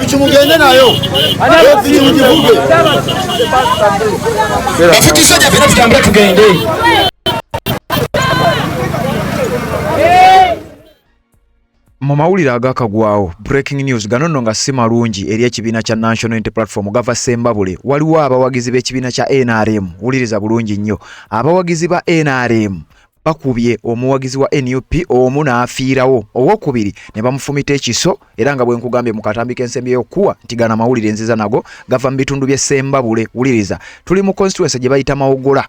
pichi mugende nayo. Eyo pichi mugivuge. Bafuti soja vina tutambula tugende. Mu mawulire agakagwawo breaking news gano nno nga si malungi eri ekibiina kya National Unity Platform gava Sembabule. Waliwo abawagizi b'ekibiina kya NRM, wuliriza bulungi nnyo, abawagizi ba NRM bakubye omuwagizi wa NUP omu n'afiirawo, owokubiri ne bamufumita ekiso, era nga bwe nkugambye mu katambi k'ensembi y'okuwa nti gana mawulire nziza nago gava mu bitundu by'e Sembabule. Wuliriza, tuli mu constituency gye bayita Mawogola.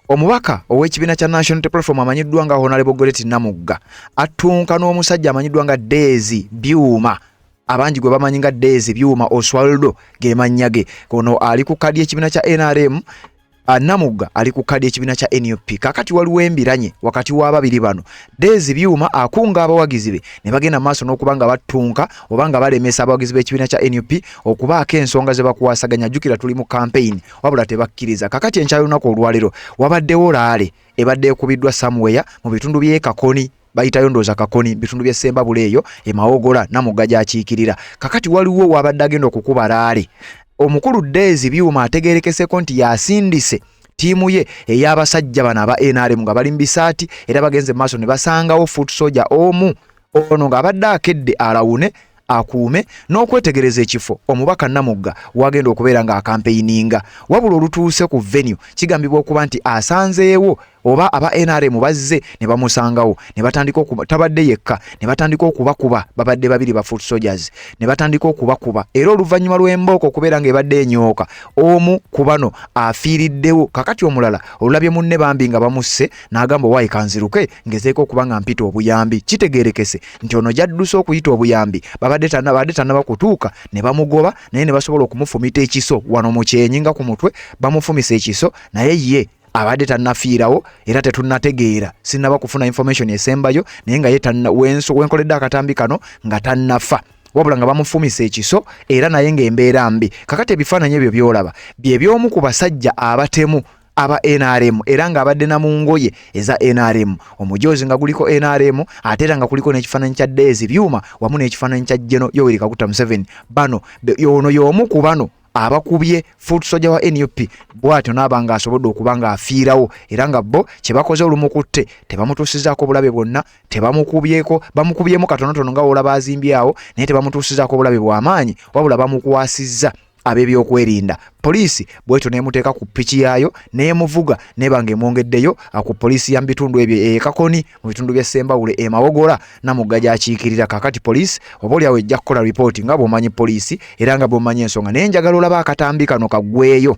Omubaka ow'ekibiina kya National Unity Platform amanyiddwa nga Honorable Goretti Namugga attunka n'omusajja amanyiddwa nga Daisy Byuma, abangi gwe bamanyi nga Daisy Byuma Oswaldo ge mannya ge. Kono ali ku kadi y'ekibiina kya NRM, Namugga ali ku kadi y'ekibiina kya NUP. Kakati waliwo embiranye wakati w'ababiri bano. Daisy Byuma akunga abawagizi be ne bagenda maaso n'okuba nga battunka oba nga balemesa abawagizi b'ekibiina kya NUP okubaako ensonga ze bakuwasaganya. Jjukira tuli mu campaign wabula tebakkiriza. Kakati enkya lunaku olwaleero wabaddewo laale ebadde ekubiddwa somewhere mu bitundu by'e Kakoni, bayitayo ndooza Kakoni, bitundu by'e Sembabule eyo Mawogola Namugga gy'akiikirira. Kakati waliwo wabadde agenda okukuba laale. Omukulu Daisy Byuma ategeerekeseko nti yasindise tiimu ye ey'abasajja bano aba NRM nga bali mu bisaati, era bagenze mu maaso ne basangawo foot soldier omu ono ng'abadde akedde alawune akuume n'okwetegereza ekifo omubaka Namugga wagenda okubeera nga akampeininga. Wabula olutuuse ku venue kigambibwa okuba nti asanzeewo oba aba NRM bazze ne bamusangawo ne batandika tabadde yekka, ne batandika okubakuba, babadde babiri ba foot soldiers, ne batandika okubakuba. Era oluvannyuma lw'embooko okubeera ng'ebadde enyooka, omu ku bano afiiriddewo. Kakati omulala olulabye munne bambi nga bamusse n'agamba waayi kanziruke ngezeeko okuba nga mpita obuyambi. Kitegeerekese nti ono jadduse okuyita obuyambi babadde tannaba kutuuka, ne bamugoba naye ne basobola okumufumita ekiso wano mu kyenyi nga ku mutwe, bamufumisa ekiso naye ye abadde tannafiirawo era tetunnategeera, sinnaba kufuna information esembayo naye nga ye wenkoledde akatambi kano nga tannafa, wabula nga bamufumisa ekiso era naye ng'embeera mbi. Kakati ebifaananyi ebyo by'olaba bye by'omu ku basajja abatemu aba NRM era nga abadde na mu ngoye eza NRM, omujoozi nga guliko NRM ate era nga kuliko n'ekifaananyi kya Daisy Byuma wamu n'ekifaananyi kya General Yoweri Kaguta Museveni. Bano ono y'omu ku bano abakubye foot soldier wa NUP bwatyo n'abanga asobodde okuba nga afiirawo, era nga bo kye bakoze olumukutte tebamutuusizaako bulabe bwonna, tebamukubyeko, bamukubyemu katonotono nga olaba azimbyawo naye tebamutuusizaako bulabe bw'amaanyi, wabula bamukwasizza ab'ebyokwerinda. Poliisi bwetyo neemuteeka ku piki yaayo neemuvuga neba ng'emwongeddeyo ku poliisi ya bitundu ebyo e Kakoni mu bitundu bya Sembabule e Mawogola Namugga gy'akiikirira. Kakati poliisi oboolyawo ejja kukola ripooti nga bw'omanyi poliisi era nga bw'omanyi ensonga, naye njagala olaba akatambi kano kaggweeyo.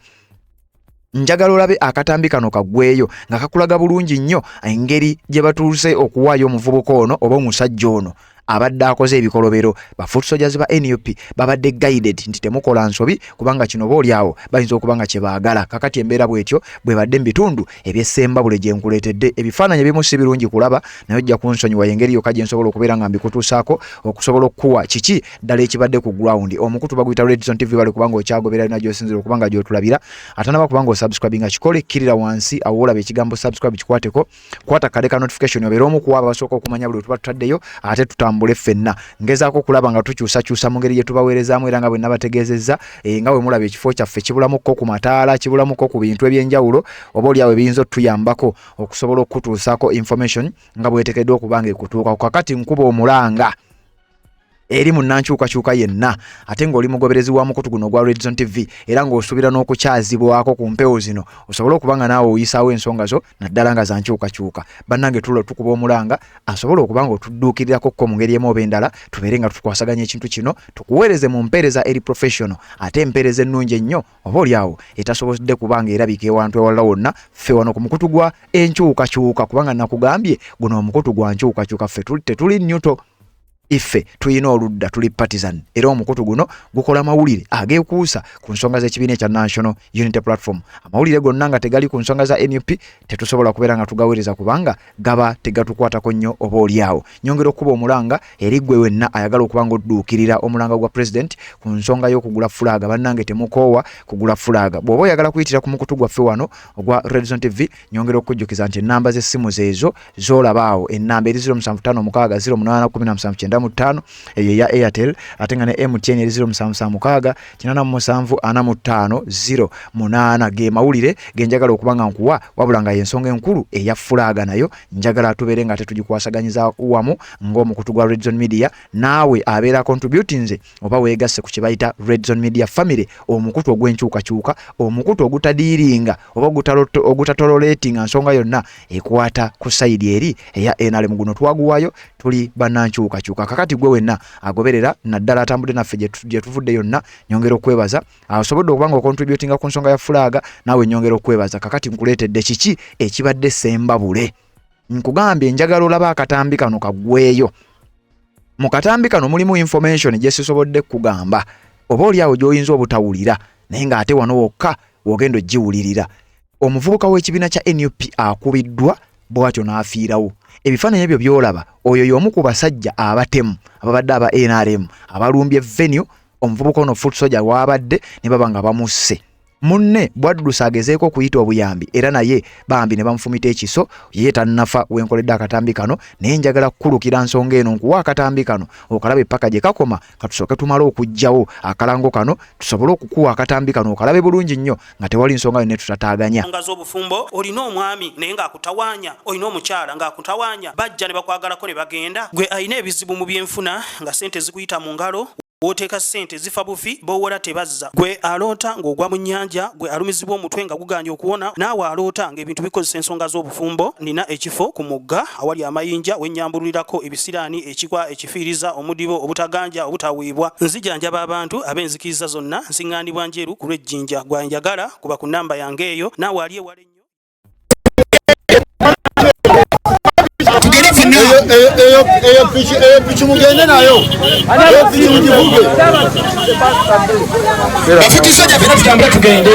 Njagala olabe akatambi kano kaggweeyo nga kakulaga bulungi nnyo engeri gye batuuse okuwaayo omuvubuka ono oba omusajja ono abadde akoze ebikolobero. Ba foot soldiers ba NUP babadde guided nti temukola nsobi kubanga kino boolyawo bayinza okuba nga kye baagala. Kakati embeera bwetyo bwe badde mu bitundu eby'e Sembabule gye nkuleetedde. Ebifaananyi ebimu si birungi kulaba naye ojja kunsonyiwa engeri yokka gye nsobola okubeera nga mbikutuusaako okusobola okukuwa kiki ddala ekibadde ku ground. Omukutu baguyita Red Zone TV bali kubanga okyagobera na gy'osinzira okubanga gy'otulabira, ate naba kubanga osubscribe nga kikole kirira wansi awo olaba ekigambo subscribe kikwateko, kwata kale ka notification obeera omu ku abo abasooka okumanya buli tuba tutaddeyo, ate tutambule ffenna ngezaako kulaba nga tukyusa mu ngeri gye tubaweerezaamu era nga bwe nabategeezezza nga bwe mulaba ekifo kyaffe kibulamukko ku mataala, kibulamukko ku bintu eby'enjawulo, oboolyawo ebiyinza otuyambako okusobola okutuusaako information nga bweteekeddwa okuba nga ekutuuka. Kakati nkuba omulanga eri munnankyukakyuka yenna ate ng'oli mugoberezi wa mukutu guno ogwa Red Zone TV era ng'osuubira n'okukyazibwako ku mpewo zino osobole okuba nga naawe oyisaawo ensonga zo naddala nga za nkyukakyuka. Bannange tukuba omulanga asobole okuba nga otudduukirirako ko mu ngeri emu oba endala, tubeere nga tukwasaganya ekintu kino tukuweereze mu mpeereza eri professional, ate empeereza ennungi ennyo oboolyawo etasobodde kuba nga erabika ewantu ewalala wonna. Ffe wano ku mukutu gwa enkyukakyuka kubanga nakugambye guno omukutu gwa nkyukakyuka, ffe tetuli nnyuto, iffe tuyina oludda, tuli partisan era omukutu guno gukola mawulire ageekuusa ku nsonga z'ekibiina ekya National Unity Platform. Amawulire gonna nga tegali ku nsonga za NUP tetusobola kubeera nga tugaweereza kubanga gaba tegatukwatako nnyo oboolyawo. Nyongera okuba omulanga eri ggwe wenna ayagala okuba nga odduukirira omulanga gwa president ku nsonga y'okugula fulaaga. Bannange temukoowa kugula fulaaga. Bw'oba oyagala kuyitira ku mukutu gwaffe wano ogwa Red Zone TV, nyongera okujjukiza nti ennamba z'essimu zeezo z'olabaawo, ennamba eri 0756 0817 95 eyo ya Airtel ate nga ne MTN 0776 875 08 ge mawulire genjagala okubanga nkuwa wabula nga yensonga enkulu eya fulaga nayo njagala tubere nga tetugikwasaganyiza wamu ng'omukutu gwa Red Zone Media naawe abeera contributinze oba weegasse ku kibayita Red Zone Media family omukutu ogw'enkyukakyuka omukutu ogutadiiringa oba ogutatololetinga nsonga yonna ekwata ku sayidi eri eya NRM guno twaguwayo tuli bannankyukakyuka kakati gwe wenna agoberera naddala atambudde naffe gye tuvudde yonna nyongera okwebaza asobodde okubanga ocontributinga ku nsonga ya fulaga naawe nyongera okwebaza kakati nkuleetedde kiki ekibadde sembabule nkugambye njagala olaba akatambi kano kaggweeyo mu katambi kano mulimu information gye sisobodde kugamba oba oli awo gy'oyinza obutawulira naye ng'ate wano wokka wogenda ogiwulirira omuvubuka w'ekibiina kya NUP akubiddwa bw'atyo n'afiirawo ebifaananyi ebyo by'olaba oyo y'omu ku basajja abatemu ababadde aba NRM abalumbye venue omuvubuka ono foot soldier wabadde ne baba nga bamusse munne bwaddusa agezeeko okuyita obuyambi era naye bambi ne bamufumita ekiso ye tannafa wenkoledde akatambi kano naye njagala kukulukira nsonga eno nkuwa akatambi kano okalabe paka gye kakoma katusooke tumale okugjawo akalango kano tusobole okukuwa akatambi kano okalabe bulungi nnyo nga tewali nsonga yonna tutataaganya nga z'obufumbo olina omwami naye ng'akutawaanya olina omukyala ng'akutawaanya bajja ne bakwagalako ne bagenda gwe alina ebizibu mu byenfuna nga sente zikuyita mu ngalo woteeka sente zifa bufi bowola tebazza gwe aloota ng'ogwa mu nnyanja gwe alumizibwa omutwe nga guganja okuwona naawe aloota ng'ebintu bikozesa ensonga z'obufumbo nina ekifo ku mugga awali amayinja wennyambulirako ebisiraani ekikwa ekifiiriza omudibo obutaganja obutawiibwa nzijanjaba abantu ab'enzikiriza zonna nsiŋŋaanibwa njeru ku lw'ejjinja gwanjagala kuba ku nnamba yange eyo naawe ali ewala ennyo eyo piki mugende nayo eyo piki mugivuge bafite isajja fena tutambule tugende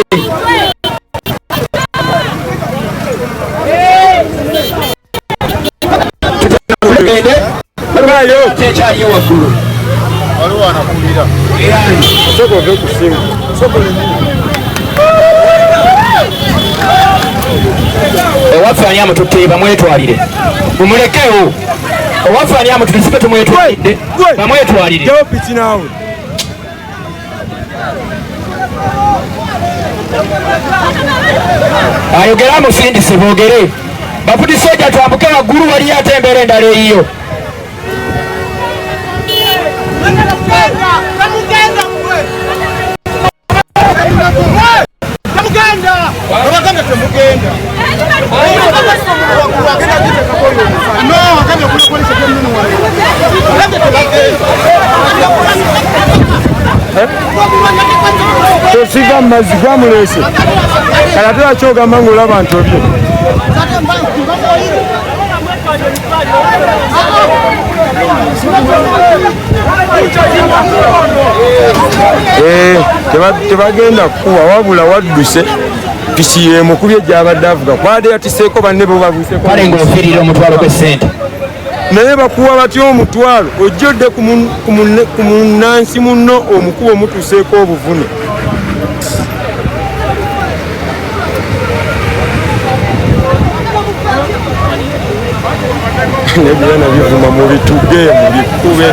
tugende bayo tekyaliyo waggulu waliwo anakulira soko ove ku simu soko owaffe ani amututte bamwetwalire mumulekewo owaffe ani amututte sibe tumwetwalidde bamwetwalire ayogere amusindise boogere baputisajja twambuke waggulu waliyo ate embeera endala eyiyo tosiga mumazzi gwamulese kala tolakyogamma ngaolaba ntobye tebagenda kukuwa wabula wadduse piki yemukubye gyabadde avuga kwade yatiseeko banne bo babuseeko kale ng'ofiirira omutwalo gw'essente naye bakuwa batya omutwalo ojjodde ku munnansi munno omukuba omutuuseeko obuvune nebyana bivuma mu bituge mu bikube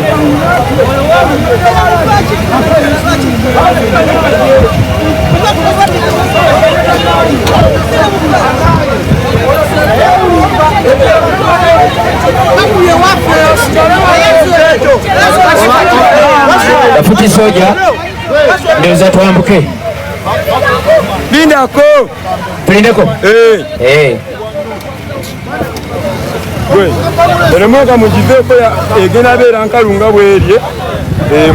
bafuti soja ndowooza twambuke lindako tulindeko gwe eremoga mugiveeko egenda beera nkalunga bwerye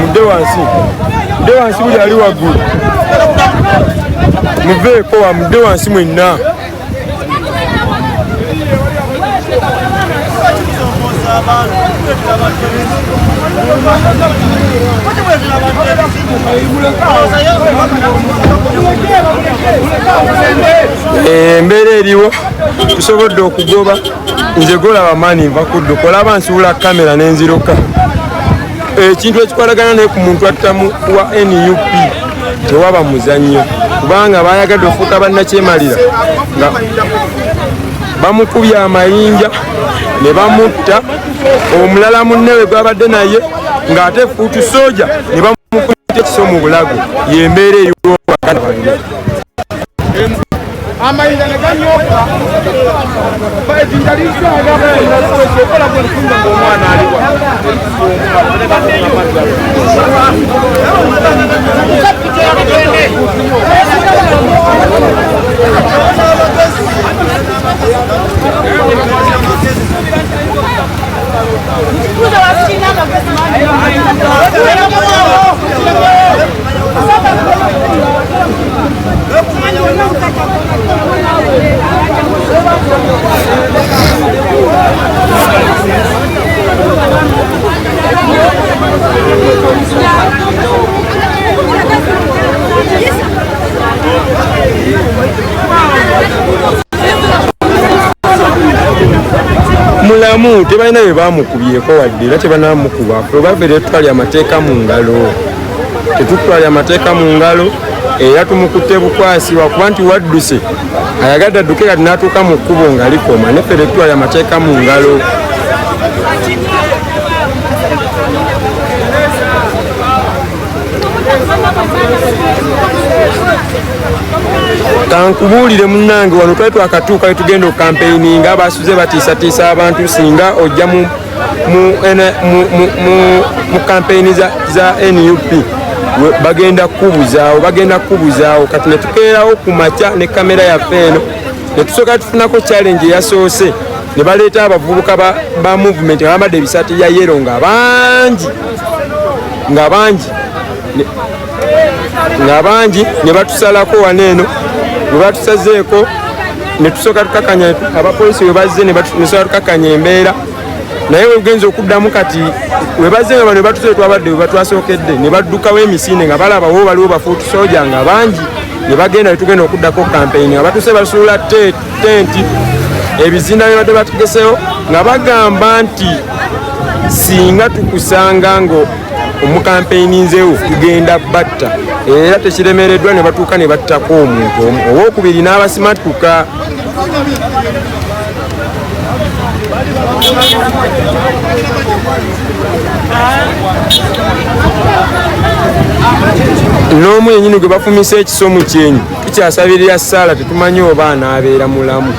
mudde wansi buli ali waggulu muveeko wa mudde wansi mwenna embeera eriwo tusobodde okugoba nze golaba maani nva kuddu kolaba nsiwula kamera n'enziruka ekintu ekikwatagana naye ku muntu attamu wa NUP tewaba muzannyo kubanga bayagadde ofuuka bannakyemalira nga bamukubye amayinja ne bamutta omulala munne we gwabadde naye ng'ate fuutu soja ne bamukutte ekiso mu bulago y'embeera ey'obwakana bange amayinja ne ganyoka ejinja lisaagaokola gwekunda ngaomwana aliwa mulamu tebalina bye bamukubyeko wadde era tebanamukuba probably tetutwalya amateeka mu ngalo tetutwalya amateeka mu ngalo era tumukutte bukwasi wakuba nti wadduse ayagadde adduke kati n'atuuka mu kkubo nga likoma neffe tetutwalya amateeka mu ngalo kankubuulire munnange wano twali twakatuuka tugenda okampeininga abasuze batiisatiisa abantu singa ojja mu kampeyini za NUP bagenda kubuzaawo kati ne tukeerawo ku makya ne kamera yaffe eno ne tusooka tufunako challenge eyasoose ne baleeta abavubuka ba movement nga bambadde ebisaati ya yero nga bangi ne batusalako waneeno ne batusazeeko ne tusooka tukakanya abapoliisi we bazze ne tusooka tukakanya embeera naye wegenza okuddamu kati webazze nga bano batuze twabadde we batwasookedde ne baddukawo emisinde nga balabawo baliwo bafuutu soja nga bangi ne bagenda we tugenda okuddako kampeyini nga batuse basuula tenti ebizinda bye badde batugesewo nga bagamba nti singa tukusanga ngo omukampeyinizeewo tugenda batta era tekiremereddwa ne batuuka ne battako omuntu omu owookubiri n'abasimatuka n'omu yennyini gwe bafumisa ekisomu kyenyi tukyasabirira Saala tetumanyi oba anaabeera mulamu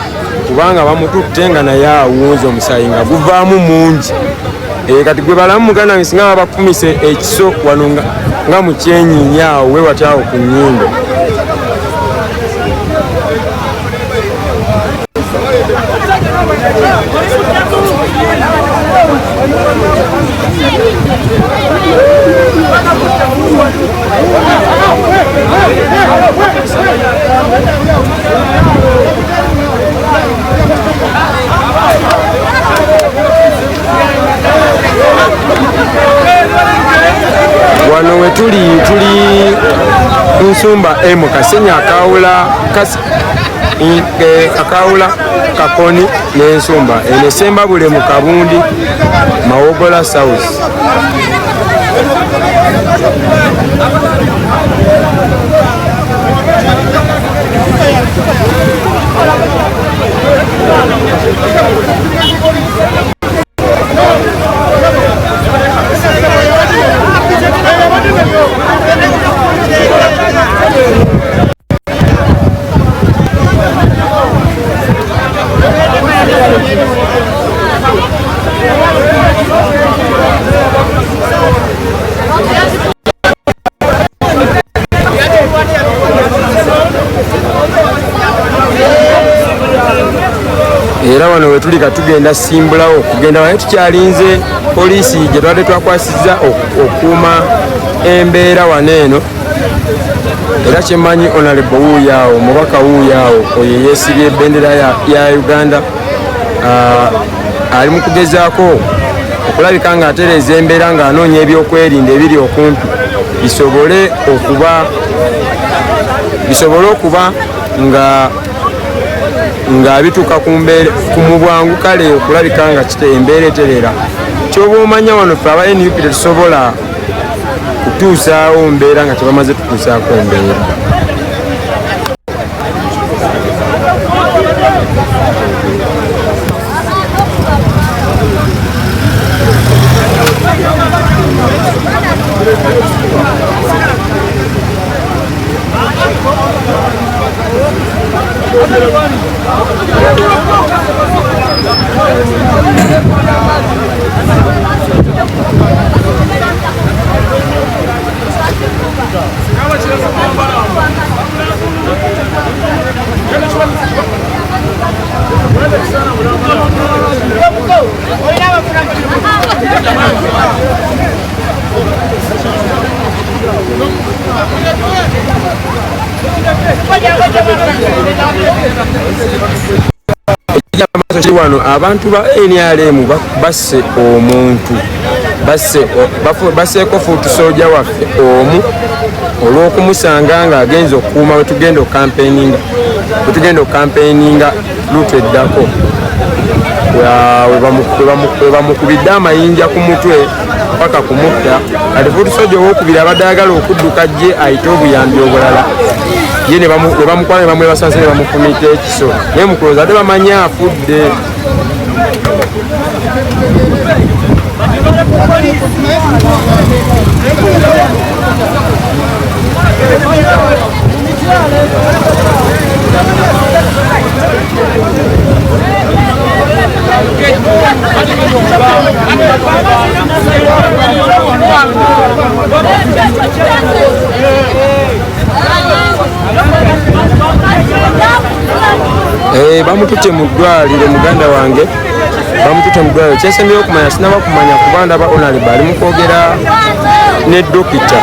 kubanga bamututte nga naye awunza omusaayi nga guvaamu mungi kati gwe balamu muganda wange singa babafumise ekiso wano nga mu kyenyiinyi awo we watyawo ku nnyindo wano we tuli Nsumba Kasenya akawula Kakoni n'Ensumba eno Sembabule mu Kabundi Mawogola South era wano we tuli katugenda simbulawo kugenda wano tukyalinze poliisi gye twadde twakwasizza okukuuma embeera wano eno era kyemmanyi Honorable Wuuyaawo omubaka Wuuyaawo oyo yeesibye ebendera ya Uganda ali mu kugezaako okulabika ng'atereeza embeera ng'anoonya ebyokwerinda ebiri okumpi bisobole okuba nga bituuka ku mubwangu kale okulabika nga embeera eterera kyoba omanya wano ffe aba NUP tetusobola kutuusaawo mbeera nga tebamaze tutuusaako embeera wano abantu ba NRM basse omuntu basseeko fuuti soja waffe omu olw'okumusanga ng'agenza okukuuma wetugenda okampeininga luutu eddako webamukubidde amayinja ku mutwe paka kumutta kati fuuti soja owokubiri abadde ayagala okudduka gye ayite obuyambi obulala ye ne bamukwana ne bamwebasanse ne bamufumita ekiso naye mukulooza ate bamanyi afudde. Bamutute mu ddwaliro muganda wange bamutute mu ddwaliro kyesemera okumanya sinaba kumanya kuba ndaba Honorable ali mu kwogera ne dokita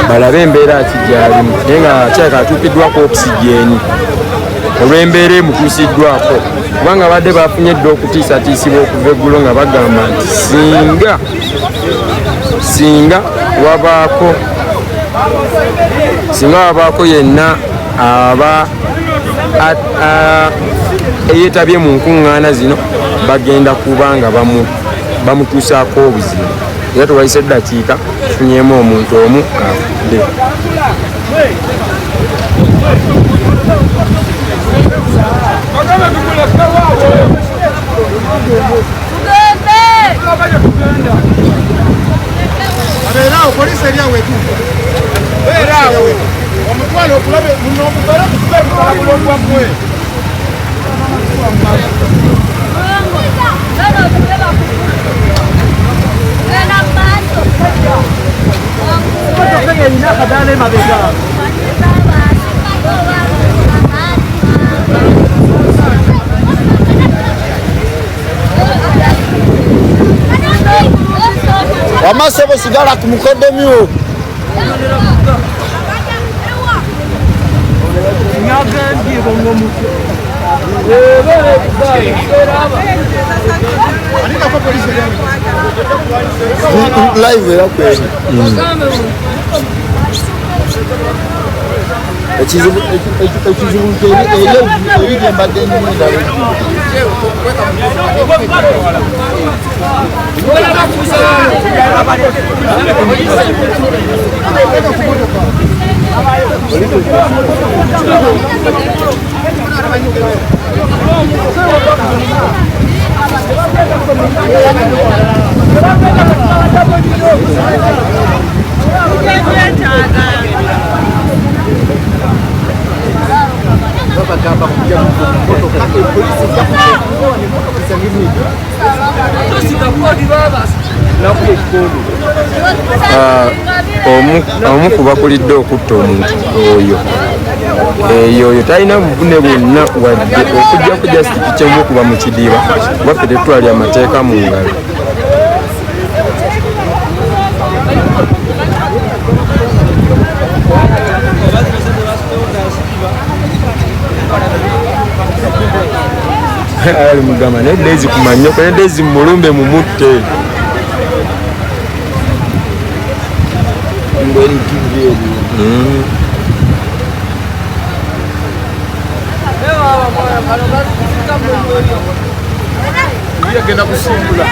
balabe embeera kigyalimu naye nga kyaka atuukiddwako okisigeni olw'embeera emutuusiddwako kubanga badde bafunye dde okutiisatiisibwa okuva eggulo nga bagamba nti singa wabaako yenna aba eyeetabye mu nkuŋŋaana zino bagenda kuba nga bamutuusaako obuzibu era tuwayise eddakiika tufunyemu omuntu omu afudde. Wamasebo sigala ku mukoddomyo live era kweli ekizibu ebyo mbadde nnyo omu ku bakulidde okutta omuntu oyo talina buvune bwonna wadde okujjako jasitiki kyemukuba mu kidiba waffe tetwali amateeka mu ngalo. Ali mugamba nedezi kumanyoko nedezi mulumbe mumutte ngweri kivye genda kusimbula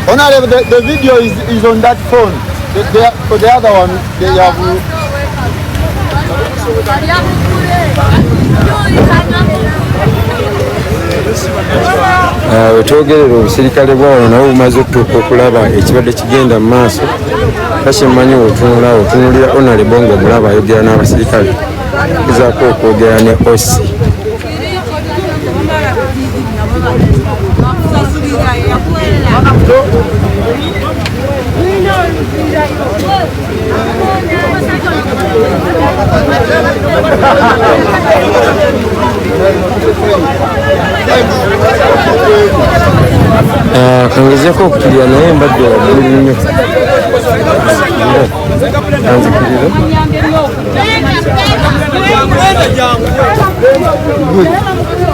Honorable, the video is on that phone. For the other one, they have. Wetwogerera obusirikale bwawo nabo bumaze okutuuka okulaba ekibadde kigenda mu maaso kakyemanyi otunulira Honorable ng'omulaba ayogera n'abasirikale gezaako okwogera ne OC. Kangezeeko okukkirira naye mbadde waggulu nnyo.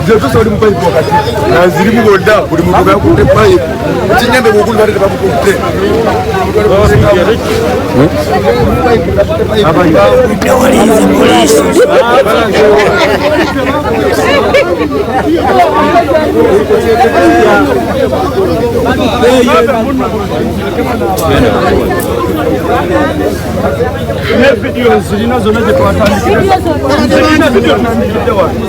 Zetusa oli mupayipu wakati nazirimu bonna buli muntu yakutte payipu kinyambe bwogulu bate tebamukutte video zirina zonna zetwatandikira zirina video tunandikidde wano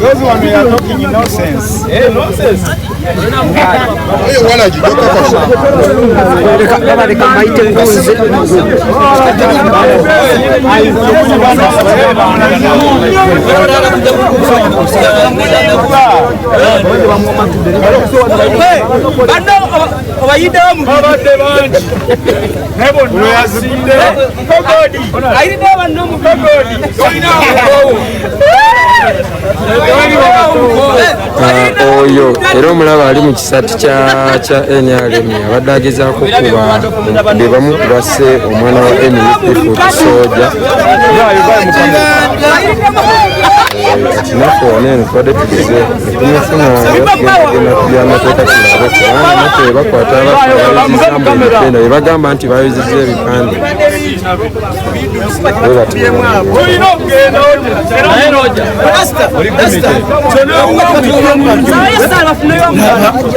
those one we are talking nonsense. Nonsense. Oyo era omulaba ali mu kisaati kya NRM abadde agezaako okuba be bamu kubasse omwana wa NUP soja naffe waneeno tubadde tugeze netumufuna genda kubyamateeka tulabe kubanga naffe bakwata abayizisambu ebipenda bye bagamba nti bayuzizza ebipande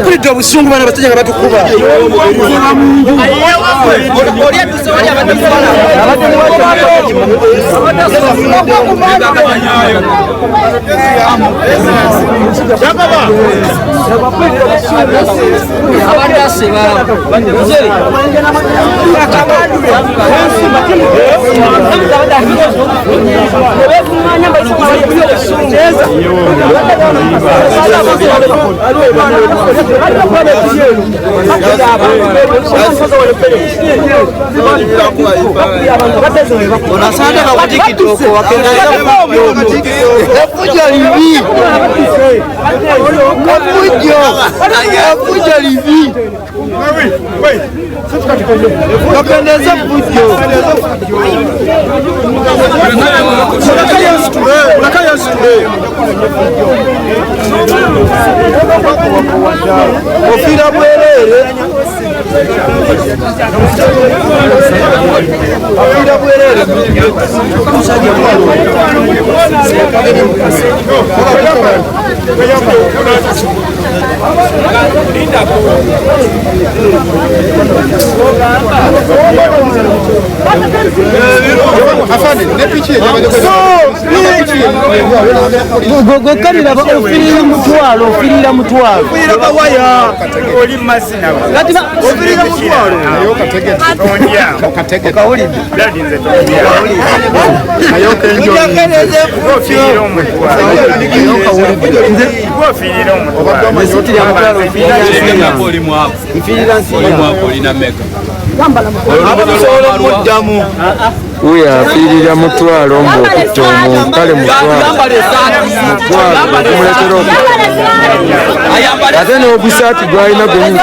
kulidde obusungu bana basajja nga batukuba ofira bwerere ofira bwerere gwekalira ofirira mutwalo ofirira mutwalo ofirira bawaya oli mazina kati ofirira mutwalo nayo kategete tondia okatege kawulide dadi nze tondia nayo kenjo ofirira mutwalo nze ofirira mutwalo masitira mutwalo ofirira oli mwapo ofirira nsi oli mwapo lina mega kambala mutwalo abasoolo muddamu uyo afiirira mutwalo ng'okutta omuntu kale mutwalo okumuletera ate n'ogusaati gwalina gwenyini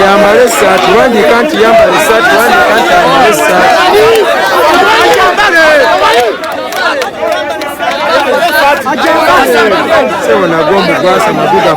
ayambale esaati wandiika nti yambala esaati wandiika nti ayambala esaati sewo nagomba gwasa maduga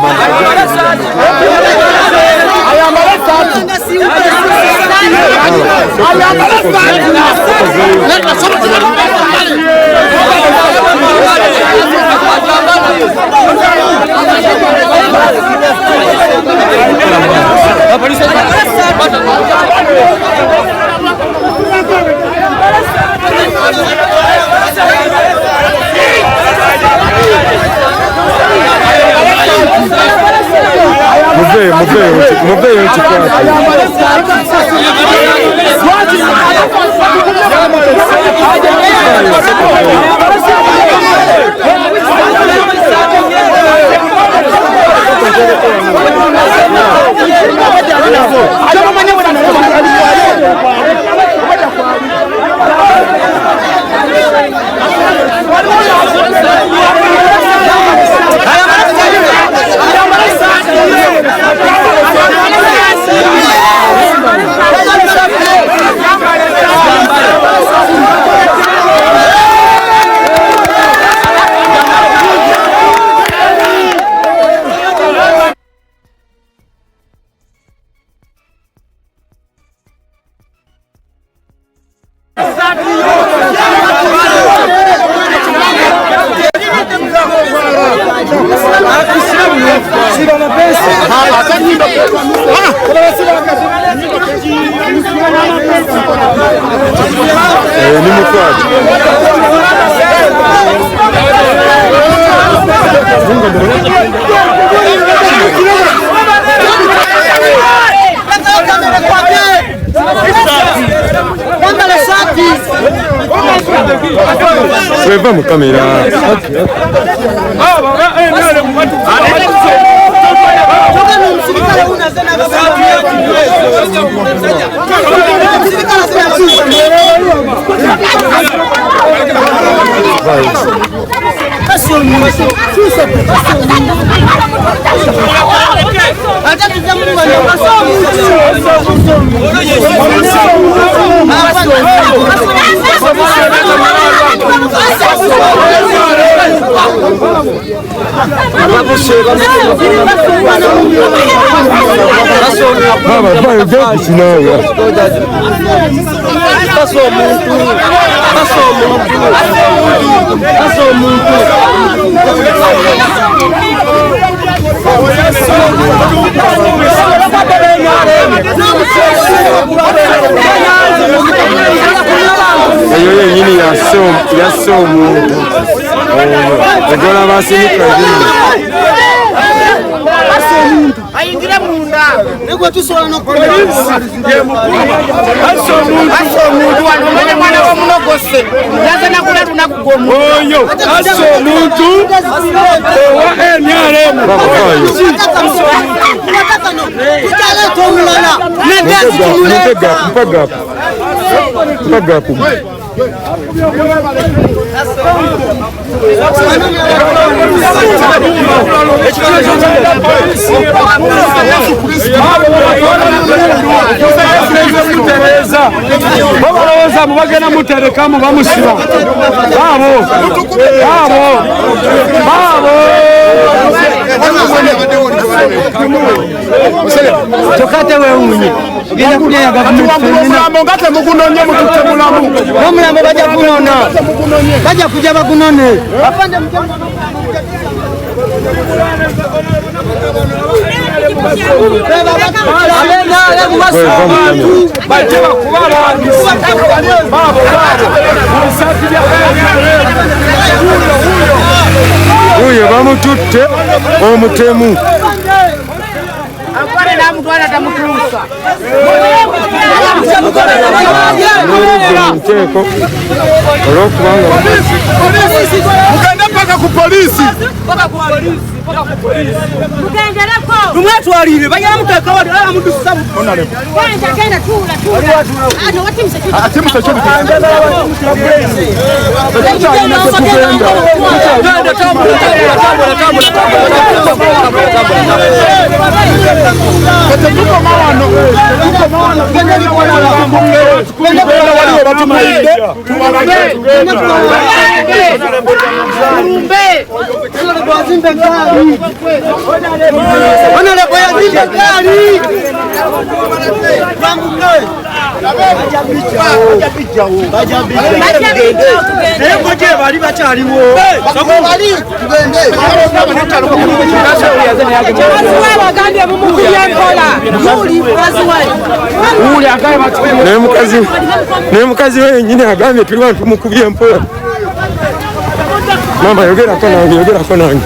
muveyo ekikwate Vamos kamera. Eyo yenyini yasse omuntu egola basinika ayingira munda negwe tusobola n'okukola omuntu wano omanye mwana w'omunogose yazana kula lunaku gwomu oyo asse omuntu owa NRM tutaleeta omulala mpagaku babalowooza mubagenda muterekamu bamusiba baabo Tokate wewe unye. Genda kulya ya government. Mulamu ngate mukunonye mutute mulamu. Mulamu baja kunona. Baja kuja bakunone. Afande mjambo. Huyo bamututte omutemu muteeko olwokubanga mugende paka ku polisi Tumwatwalire bagera muteka wali ala mundu sabu Genda tula ano watimse Mukazi wenyini agambye tuli bantu mukubye mpola. Mama yogerako nange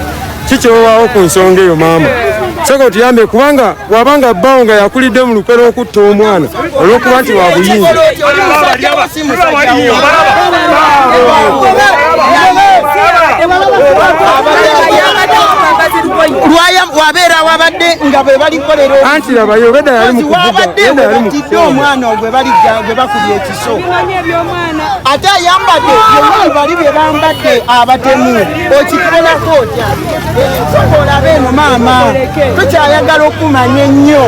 kikyowawo ku nsonga eyo mama soko tuyambe kubanga wabanga bbaawo nga yakulidde mu lupero okutta omwana olw'okuba nti wa buyinza wabeera wabadde nga bwe balikolera anti labayo obedda yali mukubatidde omwana ogwe bakubye ekiso ate ayambadde byonna bali bye bambadde abatemu okikibonako otya olabe eno maama tukyayagala okumanya ennyo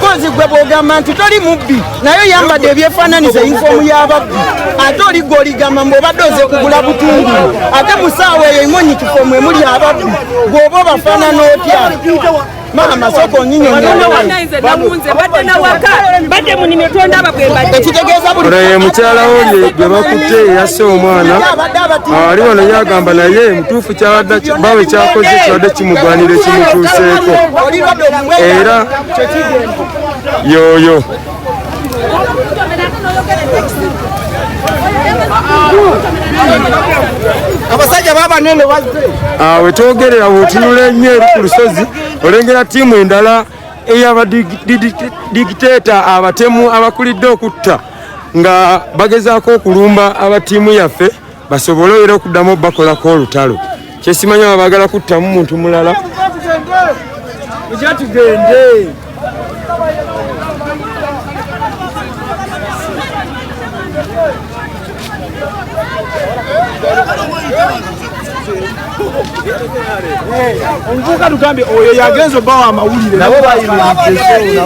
kozi gwe bw'ogamba nti toli mubbi naye oyambadde ebyefaananiza yinfoomu y'ababbi ate oli gwe oligamba mbw'obadde oze kugula butungulu ate mu ssaawa eyo imonyikifoomu emuli ababbi bw'oba obafaanana otya mama soko ekitegeeza buli mukyala oli gwe bakutte yasse omwana ali wano yagamba naye mutuufu bawe kyakoze kibadde kimugwanira ekimutuuseeko era yoyo abasajja babanene awe twogerera bw'otunula ennyo eri ku lusozi olengera ttiimu endala ey'abadigiteeta abatemu abakulidde okutta nga bagezaako okulumba abatiimu yaffe basobole era okuddamu bakolako olutalo kyesimanya babaagala kuttamu muntu mulala tugende omuvubuka tugambe oyo yagenza obbawo amawulire nabo bayimiridde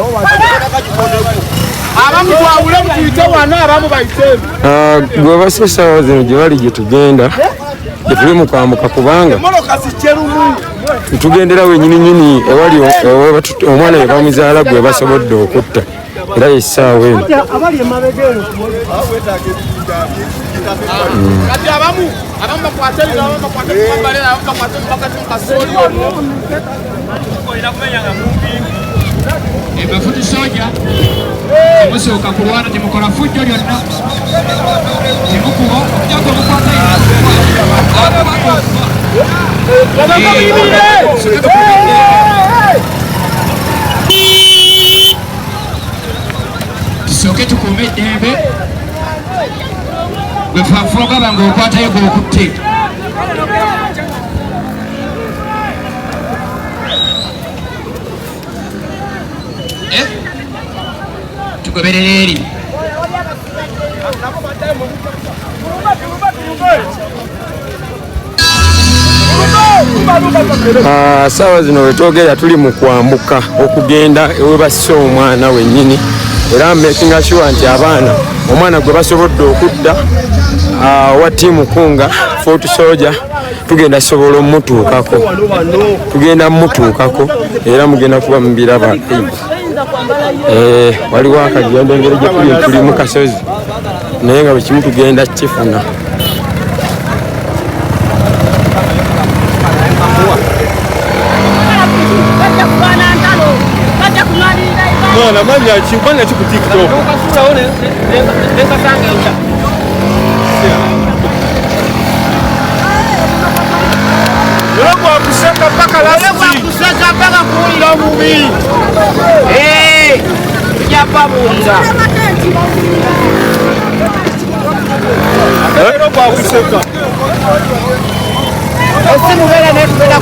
abamu twawule mutuyite wano abamu bayitemu gwe basa essaawa zino gye bali gye tugenda gye tuli mu kwambuka kubanga tugendera wenyininyini ewali omwana we bamuzaala gwe basobodde okutta era essaawa eno Bafuti soja temusooka kulwana temukola fujjo lyonna temukuba okujaga omukwata tusooke tukuume eddembe bwe fafogaba nga okwatayo gwokutte tugoberera eri Saawa zino wetwogera tuli mu kwambuka okugenda ewe basse omwana wennyini era making sure nti abaana omwana gwe basobodde okutta wa ttiimu kunga Fort Soldier tugenda sobola omutuukako tugenda mutuukako era mugenda kuba mubiraba waliwo akagendo engeri gye tuli mu kasozi naye nga bwe kimu tugenda kifuna mwana manya ki ku TikTok kuseka mpaka kuwira mubi yapabunza lero kwakuseka esimubera netubera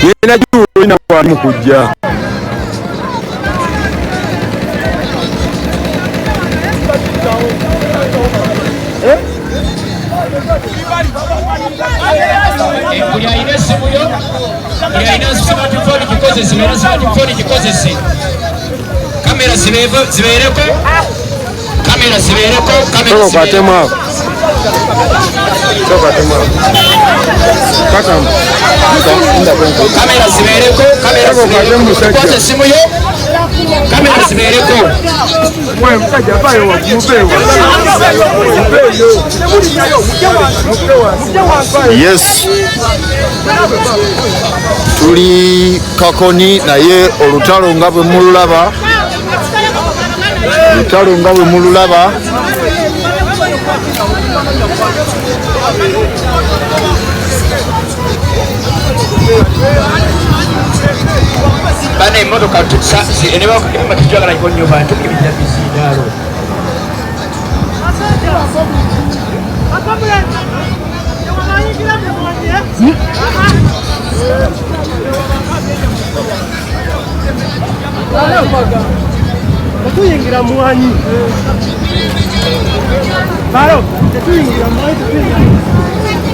yena juulina kwalimu kujja buli alina essimu yo buli alina smartphone gikozese kamera zibeereko kamera zibeereko koza essimu yo kamera zibeereko yes tuli Kakoni naye olutalo nga bwe mululaba bana emmotoka tujagala iko nnyo bantu ebijja bizindaalo tetuyingira mwanyi balo tetuyingira mwanyi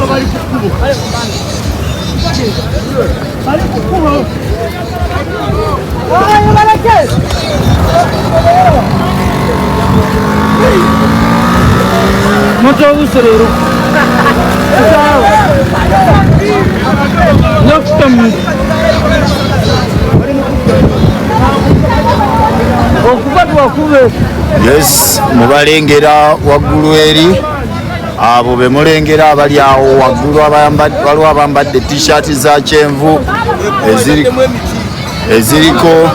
bali kukubo bali kukubo ayo balake moto userero noktam yes mubalengera waggulu eri abo be mulengera abali awo waggulu waliwo abambadde t-shirt za kyenvu eziriko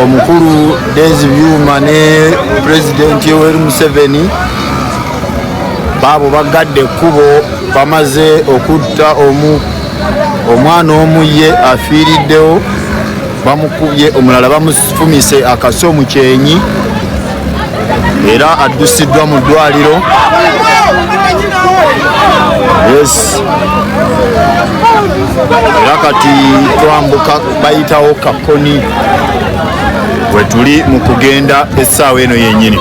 omukulu Daisy Byuma ne President Yoweri Museveni baabo bagadde ekkubo bamaze okutta omwana omu ye afiiriddewo bamukubye omulala bamufumise akaso mu kyenyi era addusiddwa mu ddwaliro yes era kati twambuka bayitawo Kakoni we tuli mu kugenda essaawa eno yennyini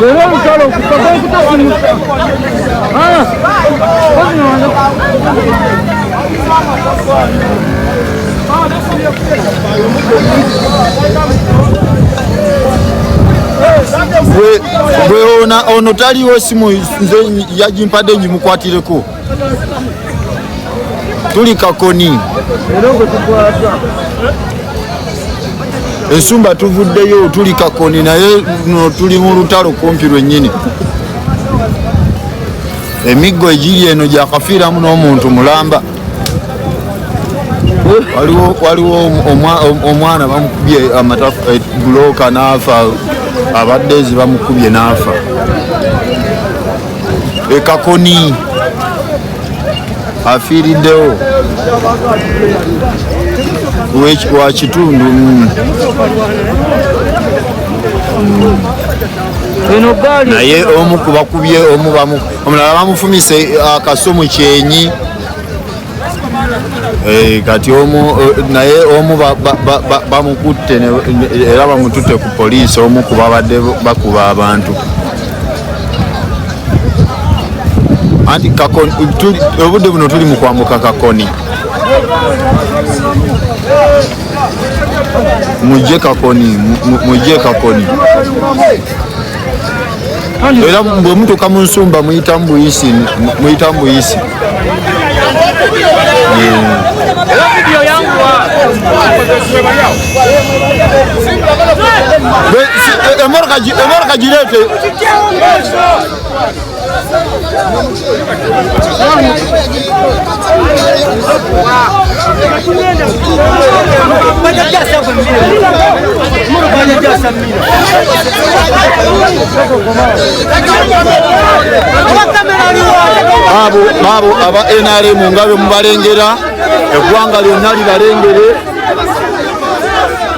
ono taliwo simu nze yagimpadde njimukwatireko tuli Kakoni ensumba tuvuddeyo tuli Kakoni naye no tuli mu lutalo kumpi lwennyini emiggo egiri eno gyakafiiramu n'omuntu mulamba waliwo omwana bamukubye buloka n'afa abadde ezi bamukubye n'afa Kakoni afiiriddewo wa kitundu naye omu kubakubye omulala bamufumise akaso mu kyenyi kati naye omu bamukutte era bamututte ku poliisi omu kubabadde bakuba abantu anti Kakoni obudde buno tuli mu kwambuka Kakoni mujje Kakoni era bwe mutuuka mu nsumba muyita mbuyisi. Emoroka girete. Abo aba NRM nga bwe mubalengera eggwanga lyonna libalengere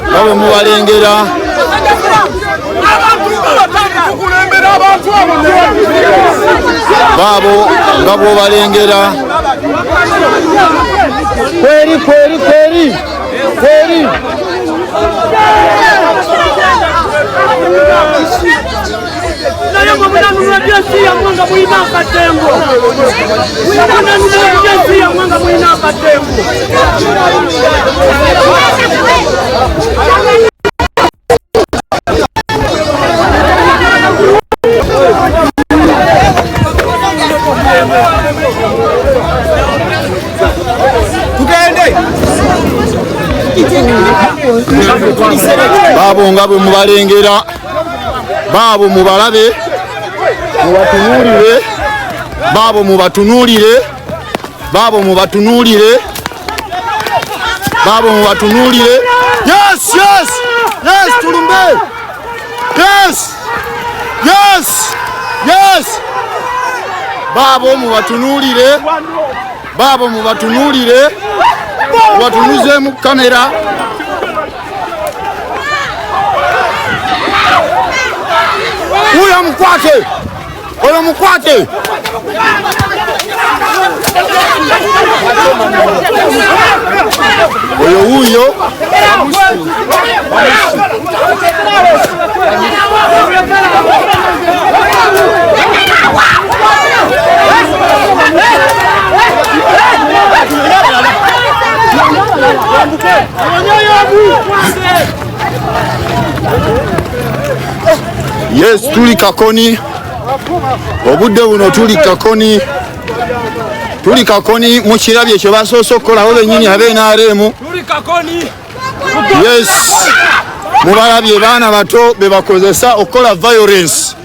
nga bwe mubalengera baabo nga bw'obalengera kweri baabo nga bwe mubalengera baabo mubalabe mubatunuulire baabo mubatunuulire baabo mubatunuulire baabo mubatunuulire. Yes tulumbe. Yes baabo mubatunuulire mubatunuze mu kamera. Oyo mukwate oyo wuyo Yes, tuli Kakoni. Obudde buno tuli Kakoni mu kirabye kye basoose okukolawo bennyini abe NRM. Yes, mubalabye baana bato be bakozesa okukola violence.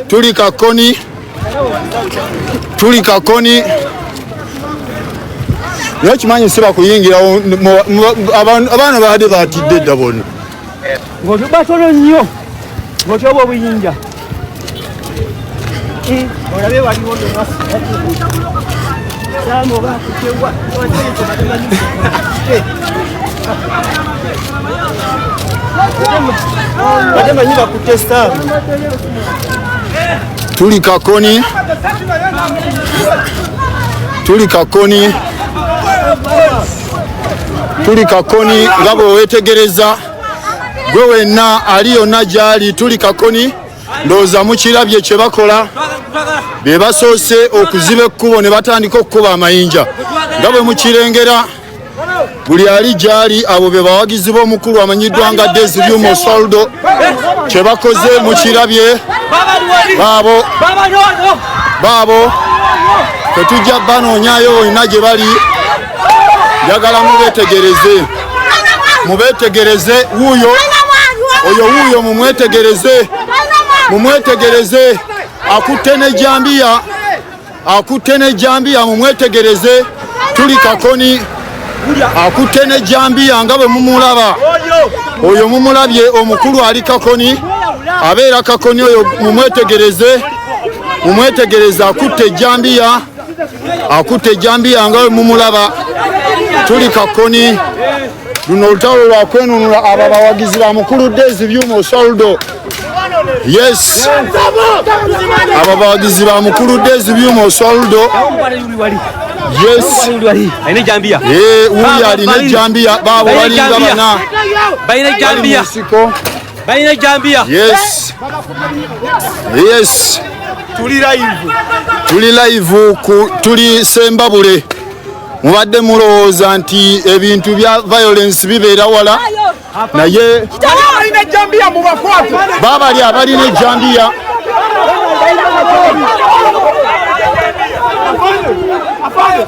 Tuli Kakoni. Nakimanyi siba kuyingirawo abaana baadde batidde dda bonna. Batono nnyo ng'otyoba obuyinja. Olabe waliwo batemanyi bakutesta. Tuli Kakoni nga bwe weetegereza gwe wenna ali yonna gy'ali. Tuli Kakoni ndowooza mukirabye kye bakola be basoose okuziba ekkubo ne batandika okukuba amayinja nga bwe mukirengera. Buli ali gy'ali abo be bawagizi b'omukulu amanyiddwa nga Desivium Osoldo. Kye bakoze mukirabye. Baabo tetujja banoonyaayo bonna gye bali. Njagala mubeetegereze oyo wuuyo mumwetegereze akutte n'ejjambiya mumwetegereze. Tuli Kakoni akutte n'ejjambiya nga bwe mumulaba. Oyo mumulabye omukulu ali Kakoni abeera Kakoni oyo mumwetegereze akutte ejjambiya nga bwe mumulaba. Tuli Kakoni. Luno olutalo lwa kwenunula abo abawagizi ba mukulu Desivium Osoldo. Yes, abo abawagizi ba mukulu Desivium Osoldo. Yes, wuyo alina ejjambiya. Baabo balinga bana balina ejjambiya. Yes, tuli live tuli Sembabule. Mubadde mulowooza nti ebintu bya violence bibeera wala, naye baabali abalina ejjambiya Afanye.